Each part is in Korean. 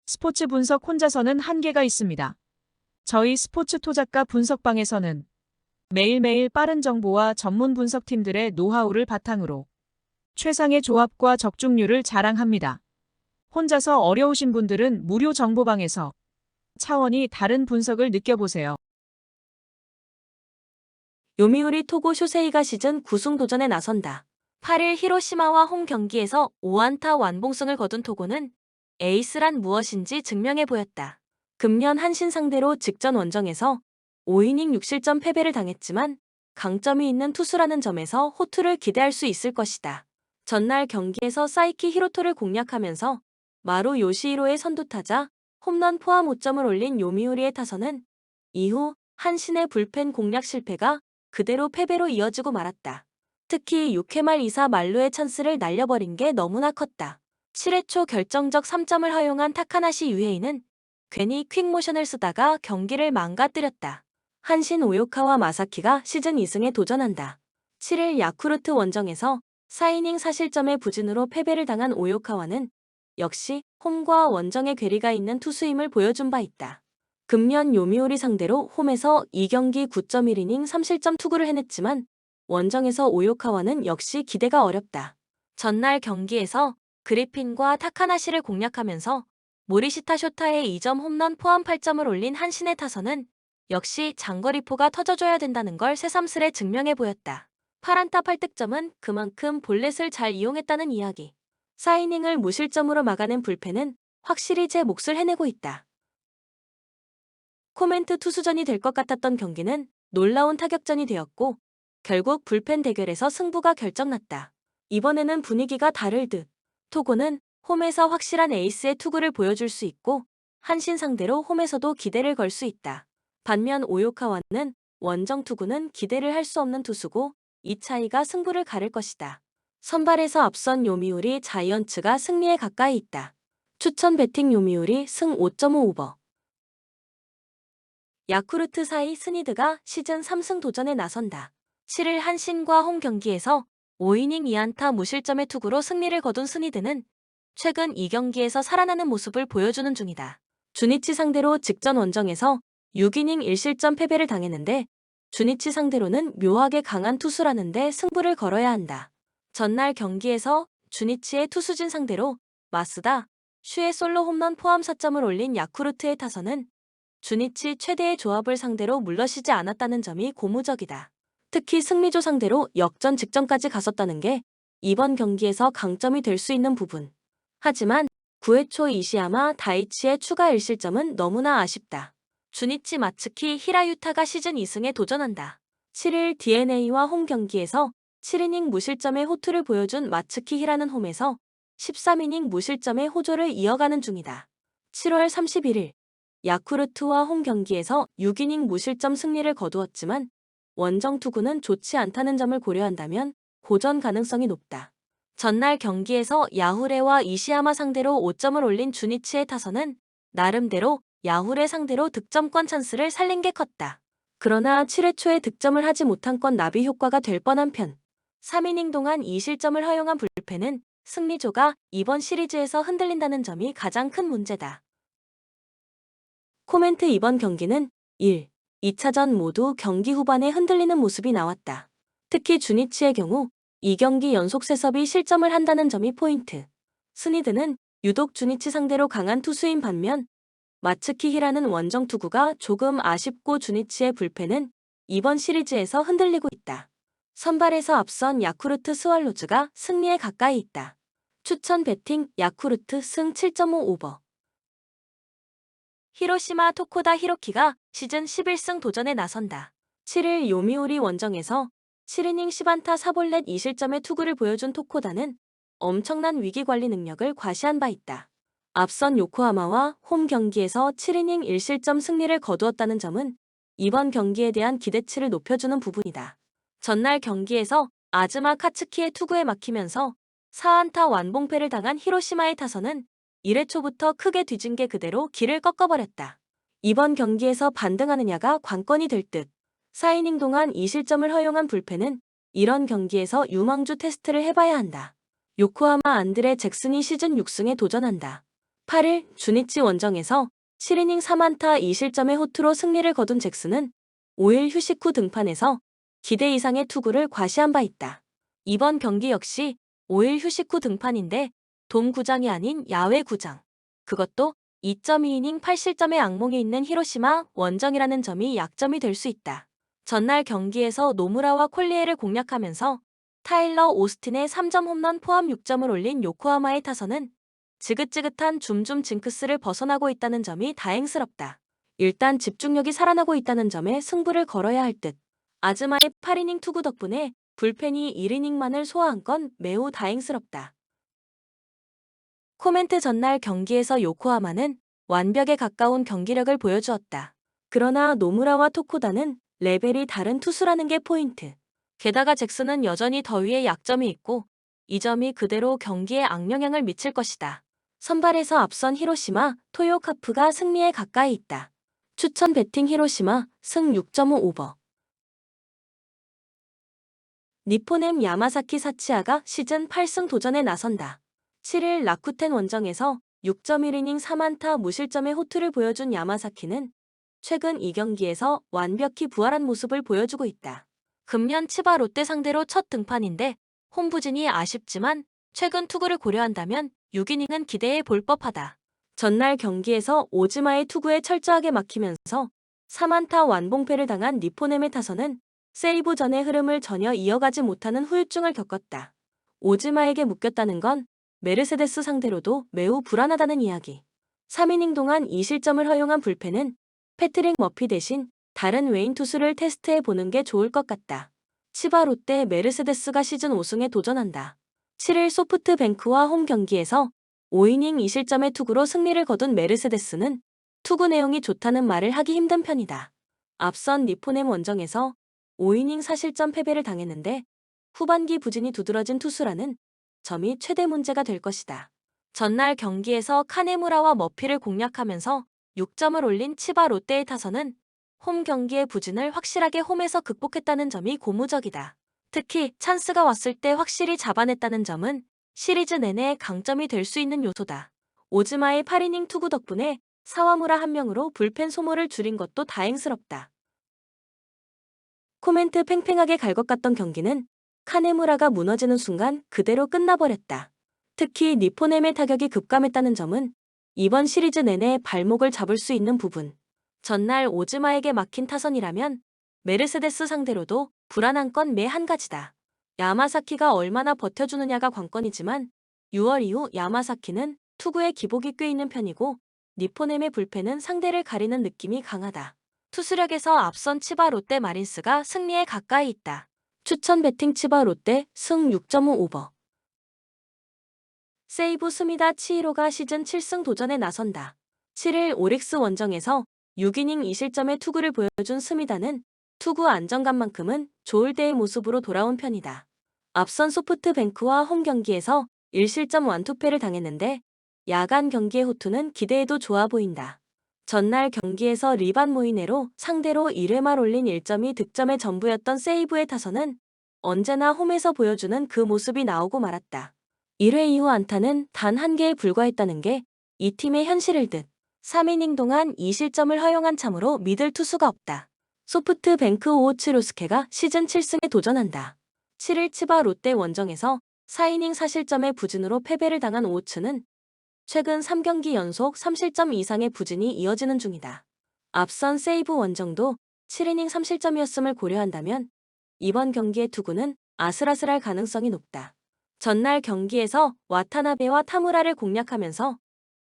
스포츠 분석 혼자서는 한계가 있습니다. 저희 스포츠 토작가 분석방에서는 매일매일 빠른 정보와 전문 분석팀들의 노하우를 바탕으로 최상의 조합과 적중률을 자랑합니다. 혼자서 어려우신 분들은 무료 정보방에서 차원이 다른 분석을 느껴보세요. 요미우리 토고 쇼세이가 시즌 9승 도전에 나선다. 8일 히로시마와 홈 경기에서 5안타 완봉승을 거둔 토고는 에이스란 무엇인지 증명해 보였다. 금년 한신 상대로 직전 원정에서 5이닝 6실점 패배를 당했지만 강점이 있는 투수라는 점에서 호투를 기대할 수 있을 것이다. 전날 경기에서 사이키 히로토를 공략하면서 마루 요시히로의 선두타자 홈런 포함 5점을 올린 요미우리의 타선은 이후 한신의 불펜 공략 실패가 그대로 패배로 이어지고 말았다. 특히 6회 말 2사 만루의 찬스를 날려버린 게 너무나 컸다. 7회 초 결정적 3점을 허용한 타카나시 유헤이는 괜히 퀵모션을 쓰다가 경기를 망가뜨렸다. 한신 오요카와 마사키가 시즌 2승에 도전한다. 7일 야쿠르트 원정에서 4이닝 4실점의 부진으로 패배를 당한 오요카와는 역시 홈과 원정의 괴리가 있는 투수임을 보여준 바 있다. 금년 요미우리 상대로 홈에서 2경기 9.1이닝 3실점 투구를 해냈지만 원정에서 오요카와는 역시 기대가 어렵다. 전날 경기에서 그리핀과 타카나시를 공략하면서 모리시타 쇼타의 2점 홈런 포함 8점을 올린 한신의 타선은 역시 장거리포가 터져줘야 된다는 걸 새삼스레 증명해 보였다. 8안타 8득점은 그만큼 볼넷을 잘 이용했다는 이야기. 4이닝을 무실점으로 막아낸 불펜은 확실히 제 몫을 해내고 있다. 코멘트 투수전이 될 것 같았던 경기는 놀라운 타격전이 되었고 결국 불펜 대결에서 승부가 결정났다. 이번에는 분위기가 다를 듯. 토고는 홈에서 확실한 에이스의 투구를 보여줄 수 있고 한신 상대로 홈에서도 기대를 걸 수 있다. 반면 오요카와는 원정 투구는 기대를 할 수 없는 투수고 이 차이가 승부를 가를 것이다. 선발에서 앞선 요미우리 자이언츠가 승리에 가까이 있다. 추천 배팅 요미우리 승 5.5 오버. 야쿠르트 사이 스니드가 시즌 3승 도전에 나선다. 7일 한신과 홈 경기에서 5이닝 2안타 무실점의 투구로 승리를 거둔 스니드는 최근 2경기에서 살아나는 모습을 보여주는 중이다. 주니치 상대로 직전 원정에서 6이닝 1실점 패배를 당했는데 주니치 상대로는 묘하게 강한 투수라는데 승부를 걸어야 한다. 전날 경기에서 주니치의 투수진 상대로 마스다, 슈의 솔로 홈런 포함 4점을 올린 야쿠르트의 타선은 주니치 최대의 조합을 상대로 물러서지 않았다는 점이 고무적이다. 특히 승리조 상대로 역전 직전까지 갔었다는 게 이번 경기에서 강점이 될 수 있는 부분. 하지만 9회 초 이시야마 다이치의 추가 1실점은 너무나 아쉽다. 주니치 마츠키 히라유타가 시즌 2승에 도전한다. 7일 DeNA와 홈 경기에서 7이닝 무실점의 호투를 보여준 마츠키 히라는 홈에서 13이닝 무실점의 호조를 이어가는 중이다. 7월 31일 야쿠르트와 홈 경기에서 6이닝 무실점 승리를 거두었지만 원정 투구는 좋지 않다는 점을 고려한다면 고전 가능성이 높다. 전날 경기에서 야후레와 이시야마 상대로 5점을 올린 주니치의 타선은 나름대로 야후레 상대로 득점권 찬스를 살린 게 컸다. 그러나 7회 초에 득점을 하지 못한 건 나비 효과가 될 뻔한 편. 3이닝 동안 2실점을 허용한 불펜은 승리조가 이번 시리즈에서 흔들린다는 점이 가장 큰 문제다. 코멘트 이번 경기는 1. 2차전 모두 경기 후반에 흔들리는 모습이 나왔다. 특히 주니치의 경우 2경기 연속 세섭이 실점을 한다는 점이 포인트. 스니드는 유독 주니치 상대로 강한 투수인 반면 마츠키 히라는 원정 투구가 조금 아쉽고 주니치의 불펜은 이번 시리즈에서 흔들리고 있다. 선발에서 앞선 야쿠르트 스왈로즈가 승리에 가까이 있다. 추천 배팅 야쿠르트 승 7.5 오버. 히로시마 토코다 히로키가 시즌 11승 도전에 나선다. 7일 요미우리 원정에서 7이닝 10안타 4볼넷 2실점의 투구를 보여준 토코다는 엄청난 위기관리 능력을 과시한 바 있다. 앞선 요코하마와 홈 경기에서 7이닝 1실점 승리를 거두었다는 점은 이번 경기에 대한 기대치를 높여주는 부분이다. 전날 경기에서 아즈마 카츠키의 투구에 막히면서 4안타 완봉패를 당한 히로시마의 타선은 1회 초부터 크게 뒤진 게 그대로 길을 꺾어버렸다. 이번 경기에서 반등하느냐가 관건이 될 듯. 4이닝 동안 2실점을 허용한 불펜은 이런 경기에서 유망주 테스트를 해봐야 한다. 요코하마 안드레 잭슨이 시즌 6승에 도전한다. 8일 주니치 원정에서 7이닝 3안타 2실점의 호투로 승리를 거둔 잭스는 5일 휴식 후 등판에서 기대 이상의 투구를 과시한 바 있다. 이번 경기 역시 5일 휴식 후 등판인데 돔 구장이 아닌 야외 구장. 그것도 2.2이닝 8실점의 악몽이 있는 히로시마 원정이라는 점이 약점이 될 수 있다. 전날 경기에서 노무라와 콜리에를 공략하면서 타일러 오스틴의 3점 홈런 포함 6점을 올린 요코하마의 타선은 지긋지긋한 줌줌 징크스를 벗어나고 있다는 점이 다행스럽다. 일단 집중력이 살아나고 있다는 점에 승부를 걸어야 할 듯. 아즈마의 8이닝 투구 덕분에 불펜이 1이닝만을 소화한 건 매우 다행스럽다. 코멘트 전날 경기에서 요코하마는 완벽에 가까운 경기력을 보여주었다. 그러나 노무라와 토코다는 레벨이 다른 투수라는 게 포인트. 게다가 잭슨은 여전히 더위에 약점이 있고 이 점이 그대로 경기에 악영향을 미칠 것이다. 선발에서 앞선 히로시마, 토요카프가 승리에 가까이 있다. 추천 배팅 히로시마, 승 6.5 오버. 니포넴 야마사키 사치아가 시즌 8승 도전에 나선다. 7일 라쿠텐 원정에서 6.1이닝 3안타 무실점의 호투를 보여준 야마사키는 최근 2경기에서 완벽히 부활한 모습을 보여주고 있다. 금년 치바 롯데 상대로 첫 등판인데 홈부진이 아쉽지만 최근 투구를 고려한다면 6이닝은 기대해 볼 법하다. 전날 경기에서 오즈마의 투구에 철저하게 막히면서 3안타 완봉패를 당한 니포넴의 타선은 세이브 전의 흐름을 전혀 이어가지 못하는 후유증을 겪었다. 오즈마에게 묶였다는 건 메르세데스 상대로도 매우 불안하다는 이야기. 3이닝 동안 2실점을 허용한 불펜은 패트릭 머피 대신 다른 외인 투수를 테스트해 보는 게 좋을 것 같다. 치바 롯데 메르세데스가 시즌 5승에 도전한다. 7일 소프트뱅크와 홈 경기에서 5이닝 2실점의 투구로 승리를 거둔 메르세데스는 투구 내용이 좋다는 말을 하기 힘든 편이다. 앞선 니포넴 원정에서 5이닝 4실점 패배를 당했는데 후반기 부진이 두드러진 투수라는 점이 최대 문제가 될 것이다. 전날 경기에서 카네무라와 머피를 공략하면서 6점을 올린 치바 롯데의 타선은 홈 경기의 부진을 확실하게 홈에서 극복했다는 점이 고무적이다. 특히 찬스가 왔을 때 확실히 잡아냈다는 점은 시리즈 내내 강점이 될 수 있는 요소다. 오즈마의 8이닝 투구 덕분에 사와무라 한 명으로 불펜 소모를 줄인 것도 다행스럽다. 코멘트 팽팽하게 갈 것 같던 경기는 카네무라가 무너지는 순간 그대로 끝나버렸다. 특히 니포넴의 타격이 급감했다는 점은 이번 시리즈 내내 발목을 잡을 수 있는 부분. 전날 오즈마에게 막힌 타선이라면 메르세데스 상대로도 불안한 건 매 한 가지다. 야마사키가 얼마나 버텨주느냐가 관건이지만 6월 이후 야마사키는 투구에 기복이 꽤 있는 편이고 니포넴의 불펜은 상대를 가리는 느낌이 강하다. 투수력에서 앞선 치바 롯데 마린스가 승리에 가까이 있다. 추천 배팅 치바 롯데 승 6.5 오버. 세이브 스미다 치히로가 시즌 7승 도전에 나선다. 7일 오릭스 원정에서 6이닝 2실점의 투구를 보여준 스미다는 투구 안정감만큼은 좋을 때의 모습으로 돌아온 편이다. 앞선 소프트뱅크와 홈 경기에서 1실점 완투패를 당했는데 야간 경기의 호투는 기대해도 좋아 보인다. 전날 경기에서 리반 모이네로 상대로 1회말 올린 1점이 득점의 전부였던 세이브의 타선은 언제나 홈에서 보여주는 그 모습이 나오고 말았다. 1회 이후 안타는 단 1개에 불과했다는 게 이 팀의 현실일 듯. 3이닝 동안 2실점을 허용한 참으로 믿을 투수가 없다. 소프트뱅크 오호츠로스케가 시즌 7승에 도전한다. 7일 치바 롯데 원정에서 4이닝 4실점의 부진으로 패배를 당한 오호츠는 최근 3경기 연속 3실점 이상의 부진이 이어지는 중이다. 앞선 세이브 원정도 7이닝 3실점이었음을 고려한다면 이번 경기의 투구는 아슬아슬할 가능성이 높다. 전날 경기에서 와타나베와 타무라를 공략하면서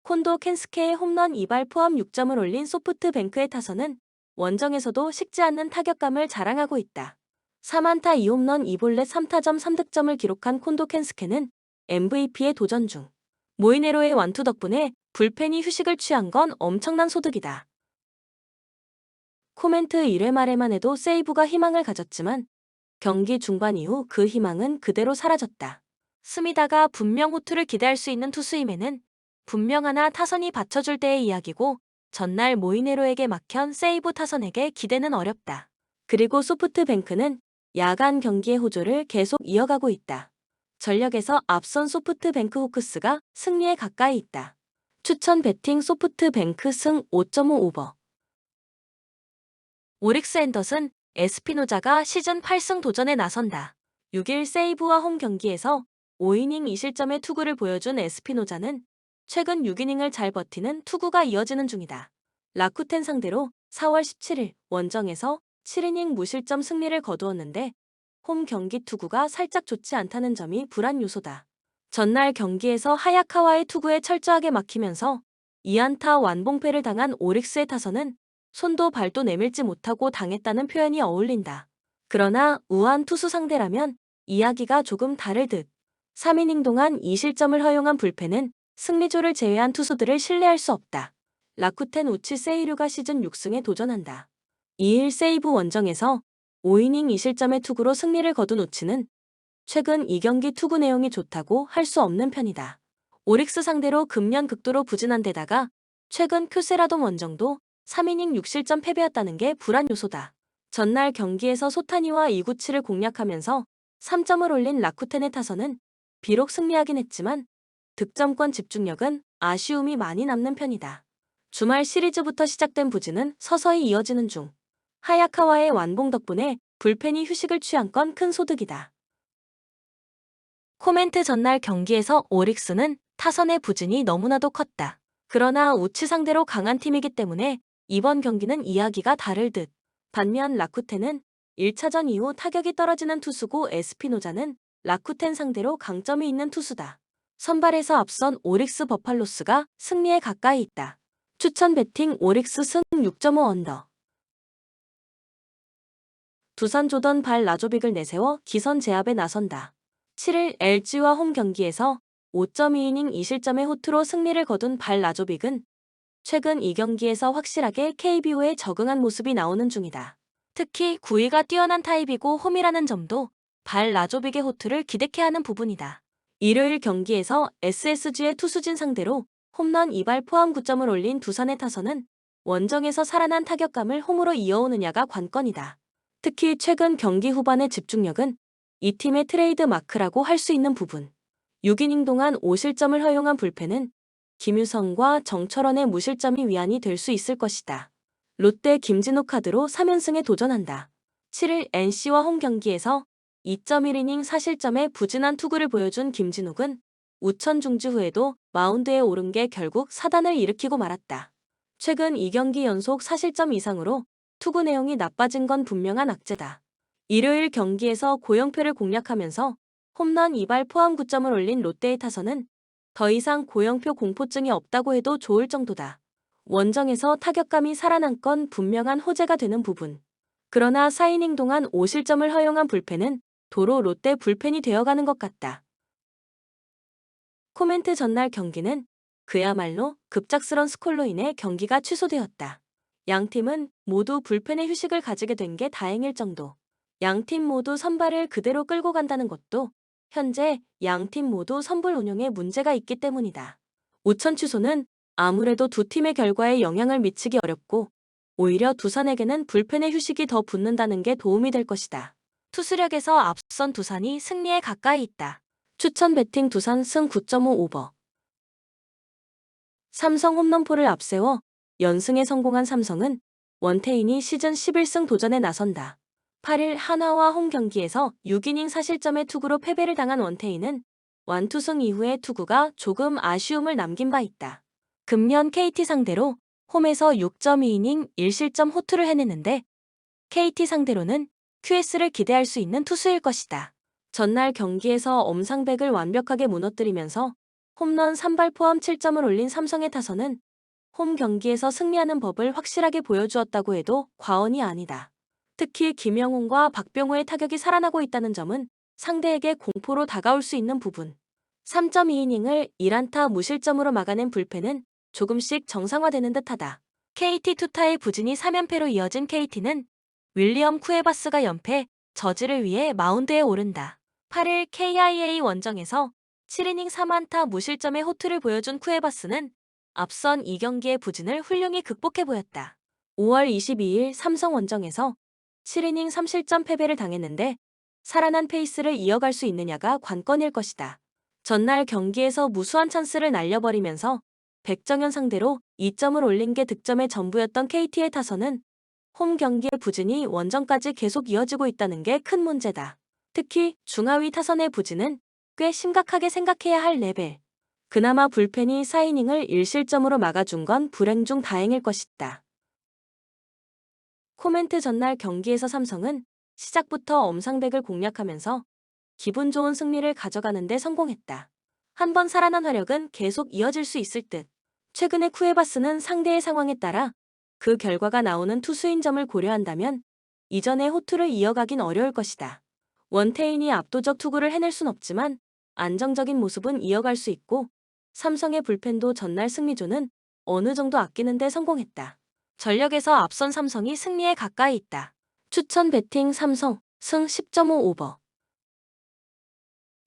콘도 켄스케의 홈런 2발 포함 6점을 올린 소프트뱅크의 타선은 원정에서도 식지 않는 타격감을 자랑하고 있다. 3안타 2홈런 2볼넷 3타점 3득점을 기록한 콘도 켄스케는 MVP에 도전 중. 모이네로의 완투 덕분에 불펜이 휴식을 취한 건 엄청난 소득이다. 코멘트 1회 말에만 해도 세이브가 희망을 가졌지만 경기 중반 이후 그 희망은 그대로 사라졌다. 스미다가 분명 호투를 기대할 수 있는 투수임에는 분명하나 타선이 받쳐줄 때의 이야기고 전날 모이네로에게 막힌 세이브 타선에게 기대는 어렵다. 그리고 소프트뱅크는 야간 경기의 호조를 계속 이어가고 있다. 전력에서 앞선 소프트뱅크 호크스가 승리에 가까이 있다. 추천 배팅 소프트뱅크 승 5.5 오버. 오릭스 앤더슨 에스피노자가 시즌 8승 도전에 나선다. 6일 세이브와 홈 경기에서 5이닝 2실점의 투구를 보여준 에스피노자는 최근 6이닝을 잘 버티는 투구가 이어지는 중이다. 라쿠텐 상대로 4월 17일 원정에서 7이닝 무실점 승리를 거두었는데 홈 경기 투구가 살짝 좋지 않다는 점이 불안 요소다. 전날 경기에서 하야카와의 투구에 철저하게 막히면서 2안타 완봉패를 당한 오릭스의 타선은 손도 발도 내밀지 못하고 당했다는 표현이 어울린다. 그러나 우한 투수 상대라면 이야기가 조금 다를 듯. 3이닝 동안 2실점을 허용한 불펜은 승리조를 제외한 투수들을 신뢰할 수 없다. 라쿠텐 우치 세이류가 시즌 6승에 도전한다. 2일 세이브 원정에서 5이닝 2실점의 투구로 승리를 거둔 우치는 최근 2경기 투구 내용이 좋다고 할 수 없는 편이다. 오릭스 상대로 금년 극도로 부진한 데다가 최근 큐세라돔 원정도 3이닝 6실점 패배였다는 게 불안 요소다. 전날 경기에서 소타니와 이구치를 공략하면서 3점을 올린 라쿠텐의 타선은 비록 승리하긴 했지만 득점권 집중력은 아쉬움이 많이 남는 편이다. 주말 시리즈부터 시작된 부진은 서서히 이어지는 중. 하야카와의 완봉 덕분에 불펜이 휴식을 취한 건 큰 소득이다. 코멘트 전날 경기에서 오릭스는 타선의 부진이 너무나도 컸다. 그러나 우치 상대로 강한 팀이기 때문에 이번 경기는 이야기가 다를 듯. 반면 라쿠텐은 1차전 이후 타격이 떨어지는 투수고 에스피노자는 라쿠텐 상대로 강점이 있는 투수다. 선발에서 앞선 오릭스 버팔로스가 승리에 가까이 있다. 추천 배팅 오릭스 승 6.5 언더. 두산 조던 발 라조빅을 내세워 기선 제압에 나선다. 7일 LG와 홈 경기에서 5.2이닝 2실점의 호투로 승리를 거둔 발 라조빅은 최근 2경기에서 확실하게 KBO에 적응한 모습이 나오는 중이다. 특히 구위가 뛰어난 타입이고 홈이라는 점도 발 라조빅의 호투를 기대케 하는 부분이다. 일요일 경기에서 SSG의 투수진 상대로 홈런 2발 포함 9점을 올린 두산의 타선은 원정에서 살아난 타격감을 홈으로 이어오느냐가 관건이다. 특히 최근 경기 후반의 집중력은 이 팀의 트레이드 마크라고 할 수 있는 부분. 6이닝 동안 5실점을 허용한 불펜은 김유성과 정철원의 무실점이 위안이 될 수 있을 것이다. 롯데 김진욱 카드로 3연승에 도전한다. 7일 NC와 홈 경기에서 2.1이닝 4실점의 부진한 투구를 보여준 김진욱은 우천 중지 후에도 마운드에 오른 게 결국 사단을 일으키고 말았다. 최근 2경기 연속 4실점 이상으로 투구 내용이 나빠진 건 분명한 악재다. 일요일 경기에서 고영표를 공략하면서 홈런 2발 포함 9점을 올린 롯데의 타선은 더 이상 고영표 공포증이 없다고 해도 좋을 정도다. 원정에서 타격감이 살아난 건 분명한 호재가 되는 부분. 그러나 4이닝 동안 5실점을 허용한 불펜은 도로 롯데 불펜이 되어가는 것 같다. 코멘트 전날 경기는 그야말로 급작스런 스콜로 인해 경기가 취소되었다. 양 팀은 모두 불펜의 휴식을 가지게 된 게 다행일 정도. 양 팀 모두 선발을 그대로 끌고 간다는 것도 현재 양 팀 모두 선불 운용에 문제가 있기 때문이다. 우천 취소는 아무래도 두 팀의 결과에 영향을 미치기 어렵고 오히려 두산에게는 불펜의 휴식이 더 붙는다는 게 도움이 될 것이다. 투수력에서 앞선 두산이 승리에 가까이 있다. 추천 배팅 두산 승 9.5 오버. 삼성 홈런포를 앞세워 연승에 성공한 삼성은 원태인이 시즌 11승 도전에 나선다. 8일 한화와 홈 경기에서 6이닝 4실점의 투구로 패배를 당한 원태인은 완투승 이후의 투구가 조금 아쉬움을 남긴 바 있다. 금년 KT 상대로 홈에서 6.2이닝 1실점 호투를 해냈는데 KT 상대로는 QS를 기대할 수 있는 투수일 것이다. 전날 경기에서 엄상백을 완벽하게 무너뜨리면서 홈런 3발 포함 7점을 올린 삼성의 타선은 홈 경기에서 승리하는 법을 확실하게 보여주었다고 해도 과언이 아니다. 특히 김영훈과 박병호의 타격이 살아나고 있다는 점은 상대에게 공포로 다가올 수 있는 부분. 3.2이닝을 1안타 무실점으로 막아낸 불펜은 조금씩 정상화되는 듯하다. KT 투타의 부진이 3연패로 이어진 KT는 윌리엄 쿠에바스가 연패 저지를 위해 마운드에 오른다. 8일 KIA 원정에서 7이닝 3안타 무실점의 호투를 보여준 쿠에바스는 앞선 2경기의 부진을 훌륭히 극복해 보였다. 5월 22일 삼성 원정에서 7이닝 3실점 패배를 당했는데 살아난 페이스를 이어갈 수 있느냐가 관건일 것이다. 전날 경기에서 무수한 찬스를 날려버리면서 백정현 상대로 2점을 올린 게 득점의 전부였던 KT의 타선은 홈 경기의 부진이 원정까지 계속 이어지고 있다는 게 큰 문제다. 특히 중하위 타선의 부진은 꽤 심각하게 생각해야 할 레벨. 그나마 불펜이 4이닝을 1실점으로 막아준 건 불행 중 다행일 것이다. 코멘트 전날 경기에서 삼성은 시작부터 엄상백을 공략하면서 기분 좋은 승리를 가져가는 데 성공했다. 한번 살아난 화력은 계속 이어질 수 있을 듯. 최근에 쿠에바스는 상대의 상황에 따라 그 결과가 나오는 투수인 점을 고려한다면 이전의 호투를 이어가긴 어려울 것이다. 원태인이 압도적 투구를 해낼 순 없지만 안정적인 모습은 이어갈 수 있고 삼성의 불펜도 전날 승리조는 어느 정도 아끼는 데 성공했다. 전력에서 앞선 삼성이 승리에 가까이 있다. 추천 배팅 삼성 승 10.5 오버.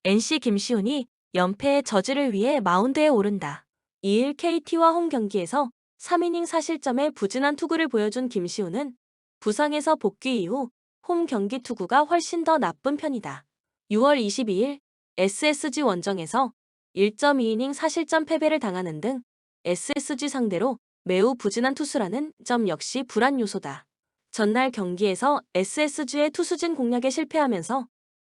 NC 김시훈이 연패의 저지를 위해 마운드에 오른다. 2일 KT와 홈 경기에서 3이닝 4실점의 부진한 투구를 보여준 김시훈은 부상에서 복귀 이후 홈 경기 투구가 훨씬 더 나쁜 편이다. 6월 22일 SSG 원정에서 1.2이닝 4실점 패배를 당하는 등 SSG 상대로 매우 부진한 투수라는 점 역시 불안 요소다. 전날 경기에서 SSG의 투수진 공략에 실패하면서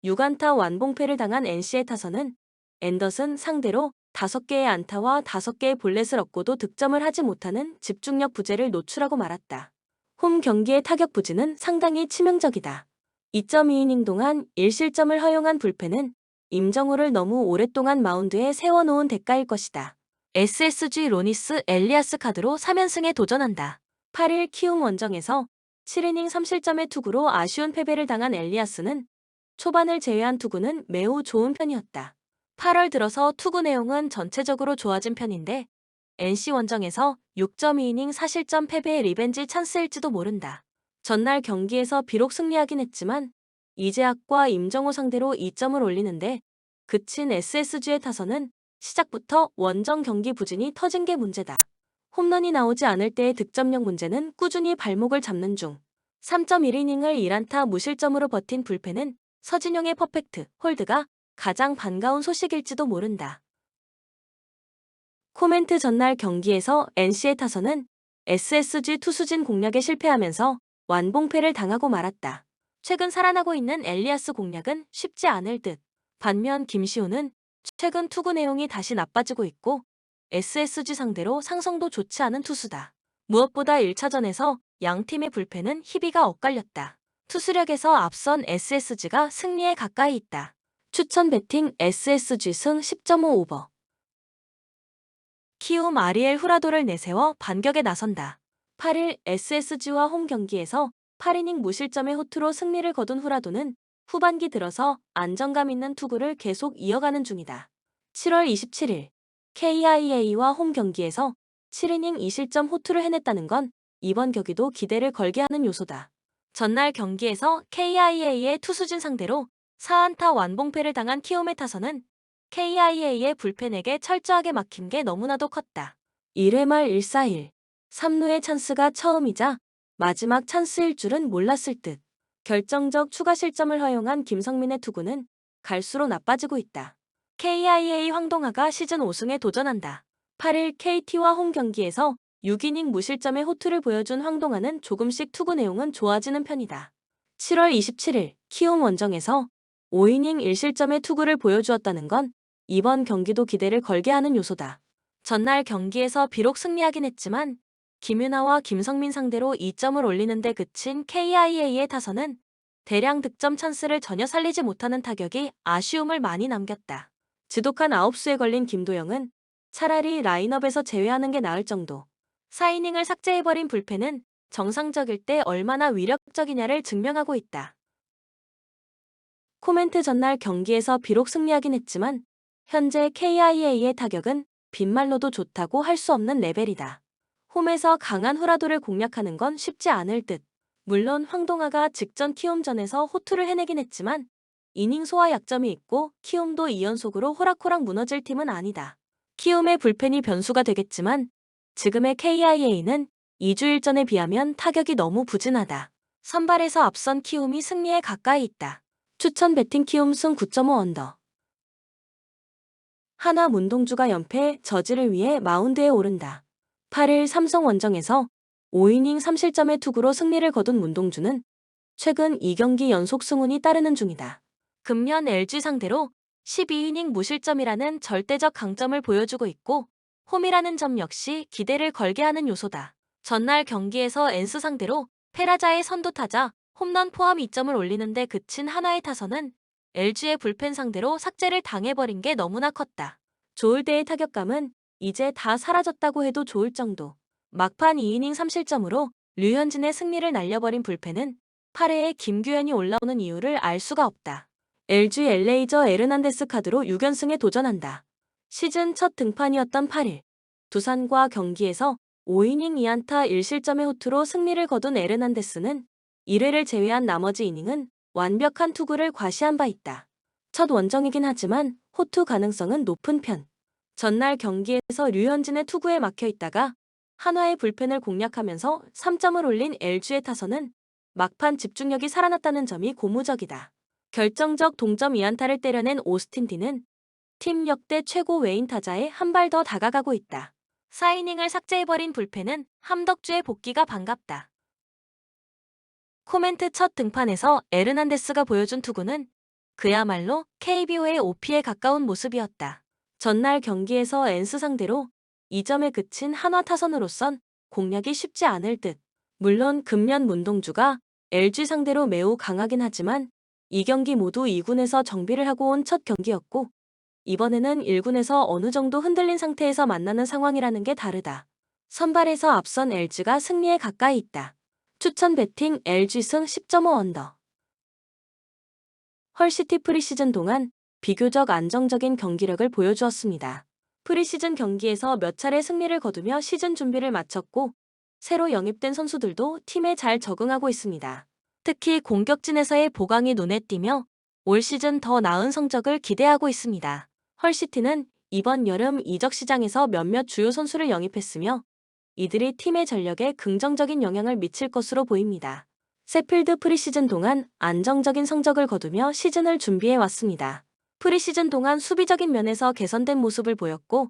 6안타 완봉패를 당한 NC의 타선은 앤더슨 상대로 5개의 안타와 5개의 볼넷을 얻고도 득점을 하지 못하는 집중력 부재를 노출하고 말았다. 홈 경기의 타격 부진은 상당히 치명적이다. 2.2이닝 동안 1실점을 허용한 불펜은 임정우를 너무 오랫동안 마운드에 세워놓은 대가일 것이다. SSG 로니스 엘리아스 카드로 3연승에 도전한다. 8일 키움 원정에서 7이닝 3실점의 투구로 아쉬운 패배를 당한 엘리아스는 초반을 제외한 투구는 매우 좋은 편이었다. 8월 들어서 투구 내용은 전체적으로 좋아진 편인데 NC 원정에서 6.2이닝 4실점 패배의 리벤지 찬스일지도 모른다. 전날 경기에서 비록 승리하긴 했지만 이재학과 임정호 상대로 2점을 올리는데 그친 SSG의 타선은 시작부터 원정 경기 부진이 터진 게 문제다. 홈런이 나오지 않을 때의 득점력 문제는 꾸준히 발목을 잡는 중. 3.1이닝을 1안타 무실점으로 버틴 불펜은 서진용의 퍼펙트 홀드가 가장 반가운 소식일지도 모른다. 코멘트 전날 경기에서 NC의 타선은 SSG 투수진 공략에 실패하면서 완봉패를 당하고 말았다. 최근 살아나고 있는 엘리아스 공략은 쉽지 않을 듯. 반면 김시훈은 최근 투구 내용이 다시 나빠지고 있고 SSG 상대로 상성도 좋지 않은 투수다. 무엇보다 1차전에서 양 팀의 불펜은 희비가 엇갈렸다. 투수력에서 앞선 SSG가 승리에 가까이 있다. 추천 배팅 SSG 승 10.5 오버. 키움 아리엘 후라도를 내세워 반격에 나선다. 8일 SSG와 홈 경기에서 8이닝 무실점의 호투로 승리를 거둔 후라도는 후반기 들어서 안정감 있는 투구를 계속 이어가는 중이다. 7월 27일 KIA와 홈 경기에서 7이닝 2실점 호투를 해냈다는 건 이번 경기도 기대를 걸게 하는 요소다. 전날 경기에서 KIA의 투수진 상대로 4안타 완봉패를 당한 키움의 타선은 KIA의 불펜에게 철저하게 막힌 게 너무나도 컸다. 1회 말 1-4-1, 3루의 찬스가 처음이자 마지막 찬스일 줄은 몰랐을 듯. 결정적 추가 실점을 허용한 김성민의 투구는 갈수록 나빠지고 있다. KIA 황동하가 시즌 5승에 도전한다. 8일 KT와 홈 경기에서 6이닝 무실점의 호투를 보여준 황동하는 조금씩 투구 내용은 좋아지는 편이다. 7월 27일 키움 원정에서 5이닝 1실점의 투구를 보여주었다는 건 이번 경기도 기대를 걸게 하는 요소다. 전날 경기에서 비록 승리하긴 했지만 김윤아와 김성민 상대로 2점을 올리는데 그친 KIA의 타선은 대량 득점 찬스를 전혀 살리지 못하는 타격이 아쉬움을 많이 남겼다. 지독한 아홉수에 걸린 김도영은 차라리 라인업에서 제외하는 게 나을 정도. 4이닝을 삭제해버린 불펜은 정상적일 때 얼마나 위력적이냐를 증명하고 있다. 코멘트 전날 경기에서 비록 승리하긴 했지만 현재 KIA의 타격은 빈말로도 좋다고 할 수 없는 레벨이다. 홈에서 강한 후라도를 공략하는 건 쉽지 않을 듯. 물론 황동하가 직전 키움전에서 호투를 해내긴 했지만 이닝 소화 약점이 있고 키움도 2연속으로 호락호락 무너질 팀은 아니다. 키움의 불펜이 변수가 되겠지만 지금의 KIA는 2주일 전에 비하면 타격이 너무 부진하다. 선발에서 앞선 키움이 승리에 가까이 있다. 추천 배팅 키움 승 9.5 언더. 하나 문동주가 연패 저지를 위해 마운드에 오른다. 8일 삼성 원정에서 5이닝 3실점의 투구로 승리를 거둔 문동주는 최근 2경기 연속 승운이 따르는 중이다. 금년 LG 상대로 12이닝 무실점이라는 절대적 강점을 보여주고 있고 홈이라는 점 역시 기대를 걸게 하는 요소다. 전날 경기에서 엔스 상대로 페라자의 선두타자 홈런 포함 2점을 올리는데 그친 한화의 타선은 LG의 불펜 상대로 삭제를 당해버린 게 너무나 컸다. 조을대의 타격감은 이제 다 사라졌다고 해도 좋을 정도. 막판 2이닝 3실점으로 류현진의 승리를 날려버린 불펜은 8회에 김규현이 올라오는 이유를 알 수가 없다. LG 엘레이저 에르난데스 카드로 6연승에 도전한다. 시즌 첫 등판이었던 8일. 두산과 경기에서 5이닝 2안타 1실점의 호투로 승리를 거둔 에르난데스는 1회를 제외한 나머지 이닝은 완벽한 투구를 과시한 바 있다. 첫 원정이긴 하지만 호투 가능성은 높은 편. 전날 경기에서 류현진의 투구에 막혀 있다가 한화의 불펜을 공략하면서 3점을 올린 LG의 타선은 막판 집중력이 살아났다는 점이 고무적이다. 결정적 동점 2안타를 때려낸 오스틴 디는 팀 역대 최고 외인 타자에 한 발 더 다가가고 있다. 4이닝을 삭제해버린 불펜은 함덕주의 복귀가 반갑다. 코멘트 첫 등판에서 에르난데스가 보여준 투구는 그야말로 KBO의 OP에 가까운 모습이었다. 전날 경기에서 엔스 상대로 2점에 그친 한화 타선으로선 공략이 쉽지 않을 듯. 물론 금년 문동주가 LG 상대로 매우 강하긴 하지만 이 경기 모두 2군에서 정비를 하고 온 첫 경기였고 이번에는 1군에서 어느 정도 흔들린 상태에서 만나는 상황이라는 게 다르다. 선발에서 앞선 LG가 승리에 가까이 있다. 추천 배팅 LG 승 10.5 언더. 헐시티 프리시즌 동안 비교적 안정적인 경기력을 보여주었습니다. 프리시즌 경기에서 몇 차례 승리를 거두며 시즌 준비를 마쳤고 새로 영입된 선수들도 팀에 잘 적응하고 있습니다. 특히 공격진에서의 보강이 눈에 띄며 올 시즌 더 나은 성적을 기대하고 있습니다. 헐시티는 이번 여름 이적 시장에서 몇몇 주요 선수를 영입했으며 이들이 팀의 전력에 긍정적인 영향을 미칠 것으로 보입니다. 세필드 프리시즌 동안 안정적인 성적을 거두며 시즌을 준비해 왔습니다. 프리시즌 동안 수비적인 면에서 개선된 모습을 보였고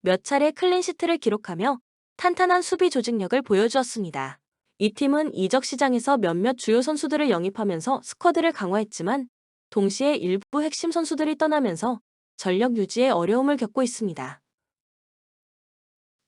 몇 차례 클린시트를 기록하며 탄탄한 수비 조직력을 보여주었습니다. 이 팀은 이적 시장에서 몇몇 주요 선수들을 영입하면서 스쿼드를 강화했지만 동시에 일부 핵심 선수들이 떠나면서 전력 유지에 어려움을 겪고 있습니다.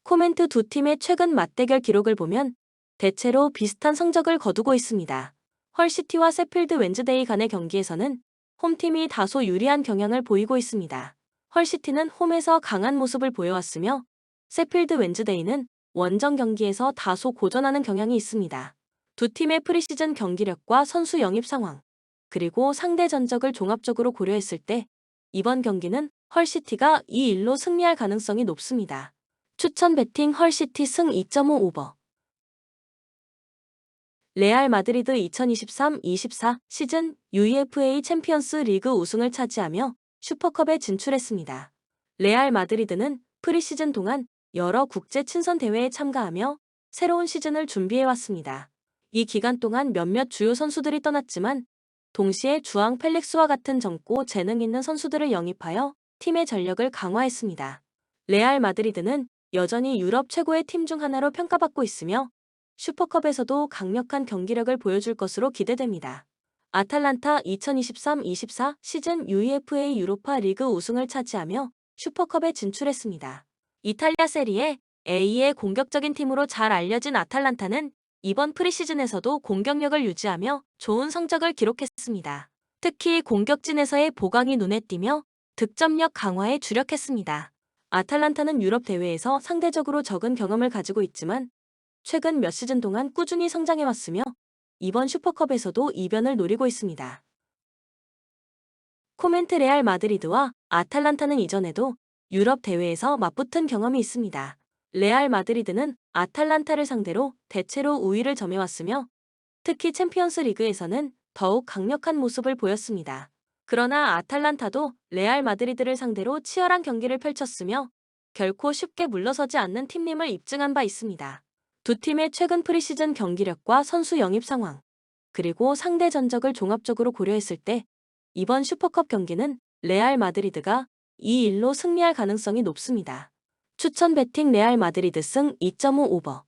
코멘트 두 팀의 최근 맞대결 기록을 보면 대체로 비슷한 성적을 거두고 있습니다. 헐시티와 세필드 웬즈데이 간의 경기에서는 홈팀이 다소 유리한 경향을 보이고 있습니다. 헐시티는 홈에서 강한 모습을 보여왔으며 세필드 웬즈데이는 원정 경기에서 다소 고전하는 경향이 있습니다. 두 팀의 프리시즌 경기력과 선수 영입 상황, 그리고 상대 전적을 종합적으로 고려했을 때 이번 경기는 헐시티가 2-1로 승리할 가능성이 높습니다. 추천 배팅 헐시티 승 2.5 오버. 레알 마드리드 2023-24 시즌 UEFA 챔피언스 리그 우승을 차지하며 슈퍼컵에 진출했습니다. 레알 마드리드는 프리시즌 동안 여러 국제 친선 대회에 참가하며 새로운 시즌을 준비해왔습니다. 이 기간 동안 몇몇 주요 선수들이 떠났지만 동시에 주앙 펠릭스와 같은 젊고 재능 있는 선수들을 영입하여 팀의 전력을 강화했습니다. 레알 마드리드는 여전히 유럽 최고의 팀 중 하나로 평가받고 있으며 슈퍼컵에서도 강력한 경기력을 보여줄 것으로 기대됩니다. 아탈란타 2023-24 시즌 UEFA 유로파 리그 우승을 차지하며 슈퍼컵에 진출했습니다. 이탈리아 세리에 A의 공격적인 팀으로 잘 알려진 아탈란타는 이번 프리시즌에서도 공격력을 유지하며 좋은 성적을 기록했습니다. 특히 공격진에서의 보강이 눈에 띄며 득점력 강화에 주력했습니다. 아탈란타는 유럽 대회에서 상대적으로 적은 경험을 가지고 있지만 최근 몇 시즌 동안 꾸준히 성장해왔으며 이번 슈퍼컵에서도 이변을 노리고 있습니다. 코멘트 레알 마드리드와 아탈란타는 이전에도 유럽 대회에서 맞붙은 경험이 있습니다. 레알 마드리드는 아탈란타를 상대로 대체로 우위를 점해왔으며 특히 챔피언스 리그에서는 더욱 강력한 모습을 보였습니다. 그러나 아탈란타도 레알 마드리드를 상대로 치열한 경기를 펼쳤으며 결코 쉽게 물러서지 않는 팀임을 입증한 바 있습니다. 두 팀의 최근 프리시즌 경기력과 선수 영입 상황, 그리고 상대 전적을 종합적으로 고려했을 때 이번 슈퍼컵 경기는 레알 마드리드가 2-1로 승리할 가능성이 높습니다. 추천 배팅 레알 마드리드 승 2.5 오버.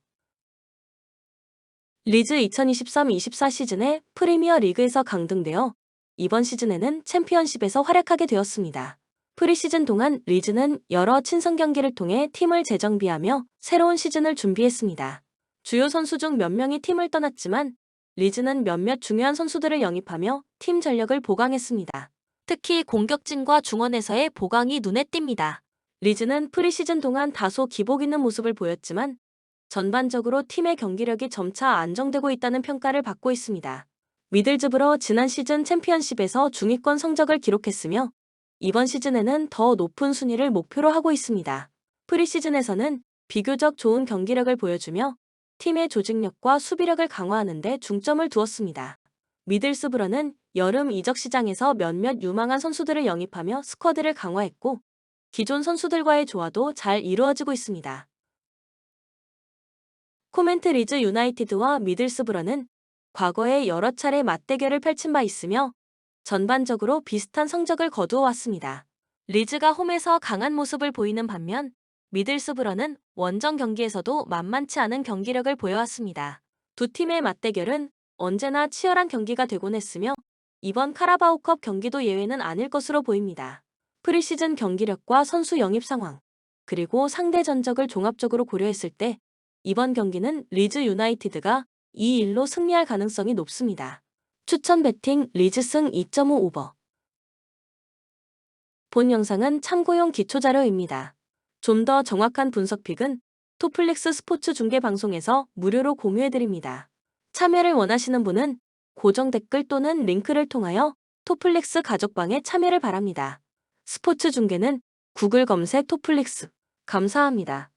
리즈 2023-24 시즌에 프리미어 리그에서 강등되어 이번 시즌에는 챔피언십에서 활약하게 되었습니다. 프리시즌 동안 리즈는 여러 친선 경기를 통해 팀을 재정비하며 새로운 시즌을 준비했습니다. 주요 선수 중 몇 명이 팀을 떠났지만 리즈는 몇몇 중요한 선수들을 영입하며 팀 전력을 보강했습니다. 특히 공격진과 중원에서의 보강이 눈에 띕니다. 리즈는 프리시즌 동안 다소 기복 있는 모습을 보였지만 전반적으로 팀의 경기력이 점차 안정되고 있다는 평가를 받고 있습니다. 미들즈브러 지난 시즌 챔피언십에서 중위권 성적을 기록했으며 이번 시즌에는 더 높은 순위를 목표로 하고 있습니다. 프리시즌에서는 비교적 좋은 경기력을 보여주며 팀의 조직력과 수비력을 강화하는 데 중점을 두었습니다. 미들스브러는 여름 이적 시장에서 몇몇 유망한 선수들을 영입하며 스쿼드를 강화했고 기존 선수들과의 조화도 잘 이루어지고 있습니다. 코멘트 리즈 유나이티드와 미들스브러는 과거에 여러 차례 맞대결을 펼친 바 있으며 전반적으로 비슷한 성적을 거두어 왔습니다. 리즈가 홈에서 강한 모습을 보이는 반면 미들스브러는 원정 경기에서도 만만치 않은 경기력을 보여왔습니다. 두 팀의 맞대결은 언제나 치열한 경기가 되곤 했으며 이번 카라바오컵 경기도 예외는 아닐 것으로 보입니다. 프리시즌 경기력과 선수 영입 상황, 그리고 상대 전적을 종합적으로 고려했을 때 이번 경기는 리즈 유나이티드가 2-1로 승리할 가능성이 높습니다. 추천 배팅 리즈 승 2.5 오버. 본 영상은 참고용 기초자료입니다. 좀 더 정확한 분석픽은 토플릭스 스포츠 중계 방송에서 무료로 공유해드립니다. 참여를 원하시는 분은 고정 댓글 또는 링크를 통하여 토플릭스 가족방에 참여를 바랍니다. 스포츠 중계는 구글 검색 토플릭스. 감사합니다.